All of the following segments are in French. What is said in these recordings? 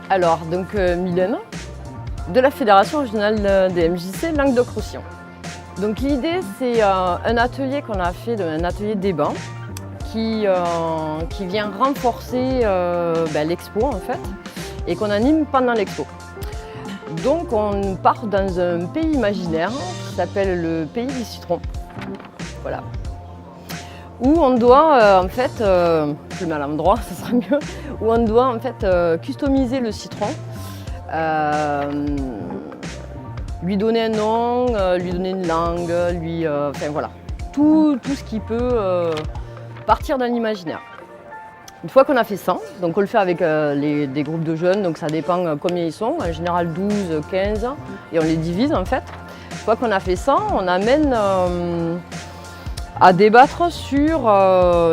Alors, donc Mylène, de la Fédération régionale des MJC Languedoc-Roussillon. Donc l'idée, c'est un atelier qu'on a fait, un atelier débat, qui vient renforcer l'expo en fait, et qu'on anime pendant l'expo. Donc on part dans un pays imaginaire qui s'appelle le pays du citron. Voilà. Où on doit en fait, je le mets à l'endroit, ça sera mieux, où on doit en fait customiser le citron, lui donner un nom, lui donner une langue, enfin voilà, tout ce qui peut partir dans l'imaginaire. Une fois qu'on a fait ça, donc on le fait avec des groupes de jeunes, donc ça dépend combien ils sont, en général 12, 15, et on les divise en fait. Une fois qu'on a fait ça, on amène à débattre sur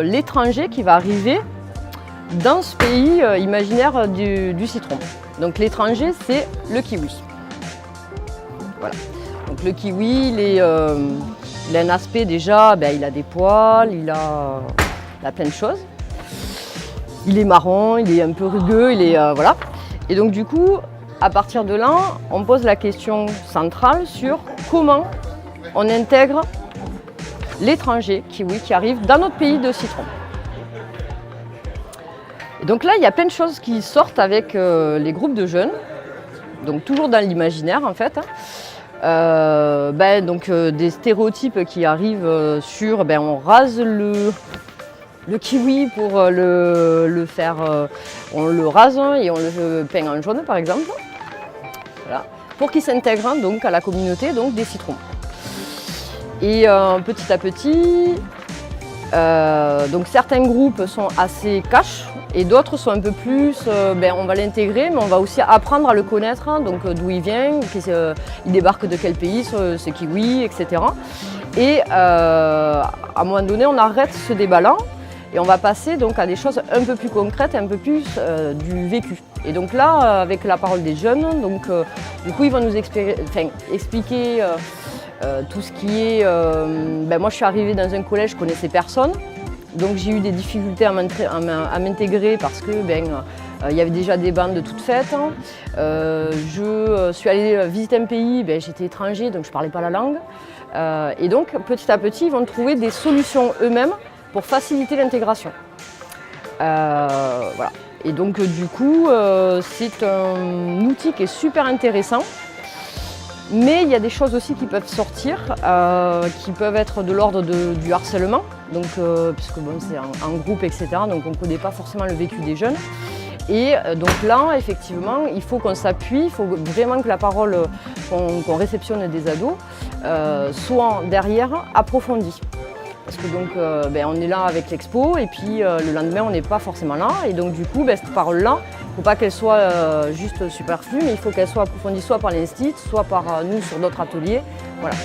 l'étranger qui va arriver dans ce pays imaginaire du citron. Donc l'étranger, c'est le kiwi. Voilà. Donc le kiwi, il a un aspect déjà, il a des poils, il a plein de choses. Il est marron, il est un peu rugueux, voilà. Et donc du coup, à partir de là, on pose la question centrale sur comment on intègre l'étranger kiwi qui arrive dans notre pays de citron. Et donc là, il y a plein de choses qui sortent avec les groupes de jeunes, donc toujours dans l'imaginaire en fait. Des stéréotypes qui arrivent sur, on rase le kiwi pour le faire, on le rase et on le peint en jaune par exemple, voilà, pour qu'il s'intègre donc à la communauté donc, des citrons. Et petit à petit, donc certains groupes sont assez cash et d'autres sont un peu plus, on va l'intégrer mais on va aussi apprendre à le connaître, donc d'où il vient, il débarque de quel pays, ce kiwi, etc. Et à un moment donné, on arrête ce débat-là. Et on va passer donc à des choses un peu plus concrètes, un peu plus du vécu. Et donc là, avec la parole des jeunes, donc, du coup, ils vont nous expliquer tout ce qui est... moi, je suis arrivée dans un collège, je ne connaissais personne. Donc j'ai eu des difficultés à m'intégrer parce que il y avait déjà des bandes toutes faites. Je suis allée visiter un pays, j'étais étranger, donc je ne parlais pas la langue. Et donc, petit à petit, ils vont trouver des solutions eux-mêmes pour faciliter l'intégration. Voilà. Et donc du coup, c'est un outil qui est super intéressant, mais il y a des choses aussi qui peuvent sortir, qui peuvent être de l'ordre du harcèlement, donc, puisque c'est en groupe, etc., donc on ne connaît pas forcément le vécu des jeunes. Et donc là, effectivement, il faut qu'on s'appuie, il faut vraiment que la parole qu'on réceptionne des ados soit derrière approfondie. Parce que donc, on est là avec l'expo et puis le lendemain on n'est pas forcément là. Et donc du coup, cette parole-là, il ne faut pas qu'elle soit juste superflue, mais il faut qu'elle soit approfondie soit par l'Institut, soit par nous sur d'autres ateliers. Voilà.